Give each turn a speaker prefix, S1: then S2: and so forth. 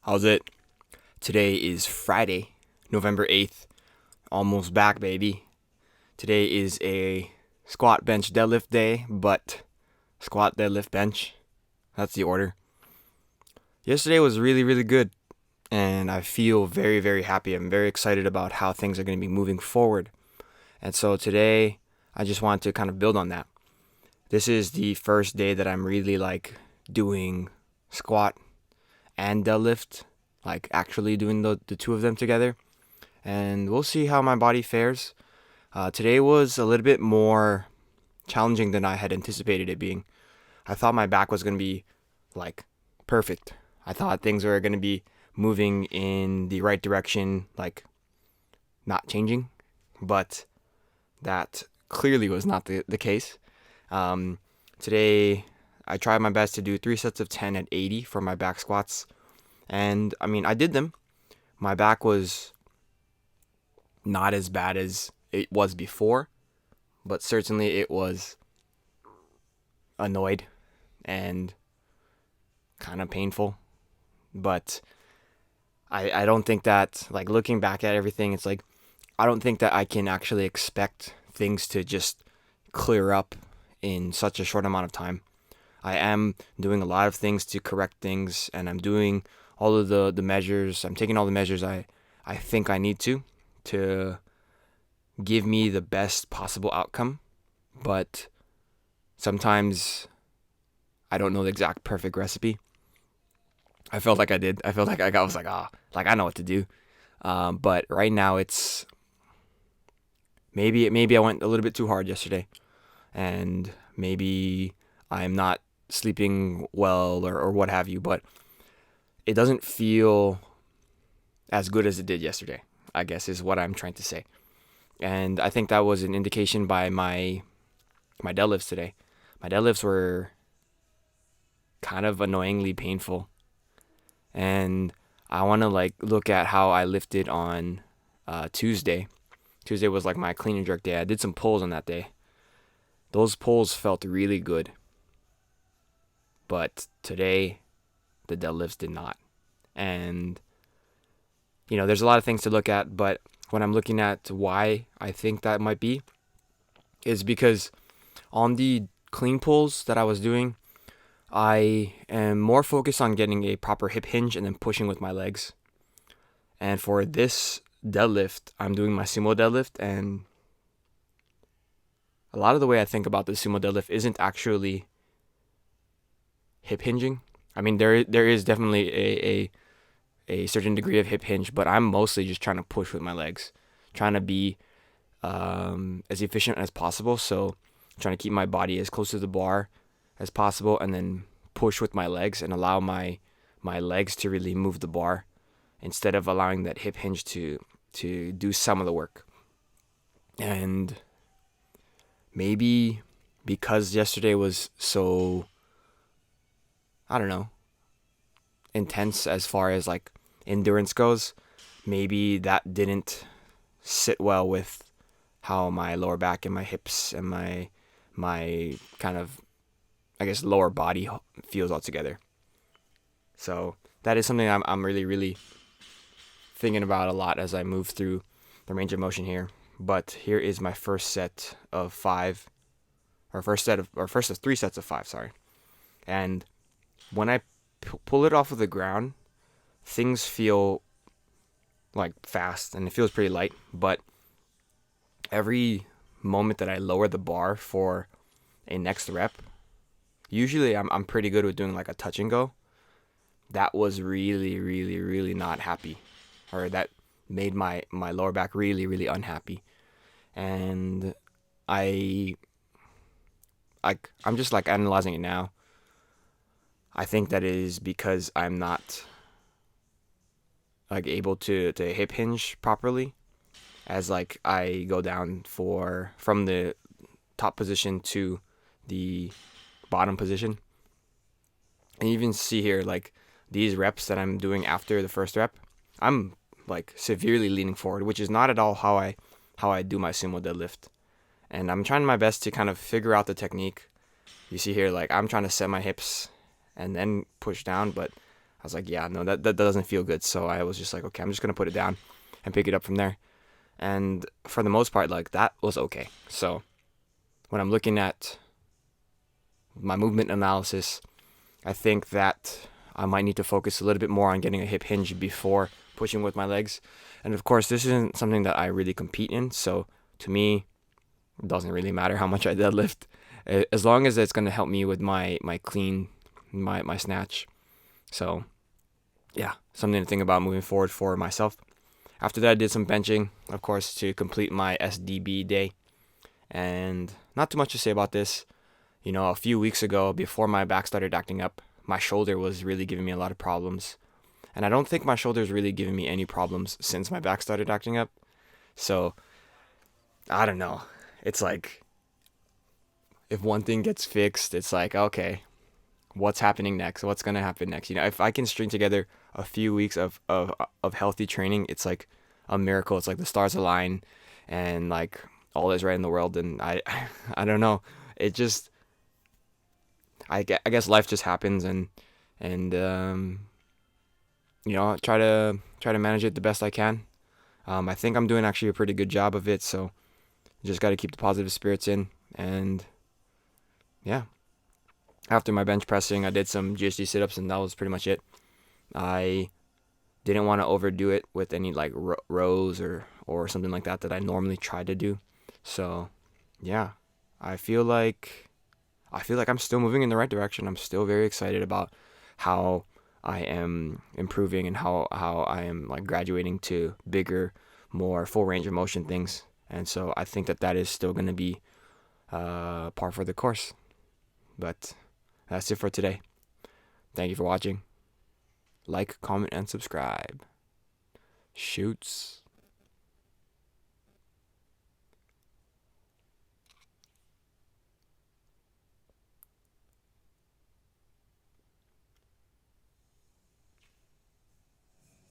S1: How's it? Today is Friday, November 8th. Almost back, baby. Today is a squat, bench, deadlift day, but squat, deadlift, bench. That's the order. Yesterday was really, really good, and I feel very, very happy. I'm very excited about how things are going to be moving forward. And so today, I just want to kind of build on that. This is the first day that I'm really doing squat and deadlift, actually doing the two of them together. And we'll see how my body fares. Today was a little bit more challenging than I had anticipated it being. I thought my back was going to be perfect. I thought things were going to be moving in the right direction, not changing. But that clearly was not the case. Today, I tried my best to do 3 sets of 10 at 80 for my back squats. And I did them. My back was not as bad as it was before, but certainly it was annoyed and kind of painful. But I don't think that, looking back at everything, it's I don't think that I can actually expect things to just clear up in such a short amount of time. I am doing a lot of things to correct things, and I'm doing all of the measures. I'm taking all the measures I think I need to give me the best possible outcome. But sometimes I don't know the exact perfect recipe. I felt like I did. I felt like I was I know what to do. But right now it's maybe I went a little bit too hard yesterday, and maybe I'm not sleeping well or what have you, but it doesn't feel as good as it did yesterday, I guess is what I'm trying to say. And I think that was an indication by my deadlifts today. My deadlifts were kind of annoyingly painful. And I want to look at how I lifted on Tuesday. Tuesday was my clean and jerk day. I did some pulls on that day. Those pulls felt really good. But today, the deadlifts did not. And, there's a lot of things to look at, but when I'm looking at why I think that might be, is because on the clean pulls that I was doing, I am more focused on getting a proper hip hinge and then pushing with my legs. And for this deadlift, I'm doing my sumo deadlift, and a lot of the way I think about the sumo deadlift isn't actually hip hinging. There is definitely a certain degree of hip hinge, but I'm mostly just trying to push with my legs, trying to be as efficient as possible. So trying to keep my body as close to the bar as possible, and then push with my legs and allow my legs to really move the bar instead of allowing that hip hinge to do some of the work. And maybe because yesterday was so, I don't know, intense as far as endurance goes, maybe that didn't sit well with how my lower back and my hips and my kind of, I guess, lower body feels altogether. So that is something I'm really, really thinking about a lot as I move through the range of motion here. But here is my first set of 3 sets of 5, sorry. And when I pull it off of the ground, things feel fast and it feels pretty light, but every moment that I lower the bar for a next rep, usually I'm pretty good with doing a touch and go. That was really, really, really not happy, or that made my lower back really, really unhappy. And I'm just analyzing it now. I think that is because I'm not able to hip hinge properly, as I go down from the top position to the bottom position. And you even see here these reps that I'm doing after the first rep, I'm severely leaning forward, which is not at all how I do my sumo deadlift. And I'm trying my best to kind of figure out the technique. You see here I'm trying to set my hips and then push down, but I was like, yeah, no, that doesn't feel good. So I was just like, okay, I'm just gonna put it down and pick it up from there. And for the most part, like, that was okay. So when I'm looking at my movement analysis, I think that I might need to focus a little bit more on getting a hip hinge before pushing with my legs. And of course, this isn't something that I really compete in. So to me, it doesn't really matter how much I deadlift, as long as it's going to help me with my clean, my snatch. So yeah, something to think about moving forward for myself. After that, I did some benching, of course, to complete my SDB day. And not too much to say about this. You know, a few weeks ago, before my back started acting up, my shoulder was really giving me a lot of problems. And I don't think my shoulder's really giving me any problems since my back started acting up. So, I don't know. It's like, if one thing gets fixed, it's like, okay, what's happening next? What's going to happen next? You know, if I can string together a few weeks of healthy training, it's like a miracle. It's like the stars align and like all is right in the world. And I don't know. It just, I guess life just happens, and you know, try to manage it the best I can. I think I'm doing actually a pretty good job of it, so just got to keep the positive spirits in. And yeah, after my bench pressing, I did some GHD sit-ups, and that was pretty much it. I didn't want to overdo it with any like rows or something like that I normally try to do. So yeah, I feel like I'm still moving in the right direction. I'm still very excited about how I am improving and how I am like graduating to bigger, more full range of motion things. And so I think that is still going to be par for the course. But that's it for today. Thank you for watching. Like, comment, and subscribe. Shoots.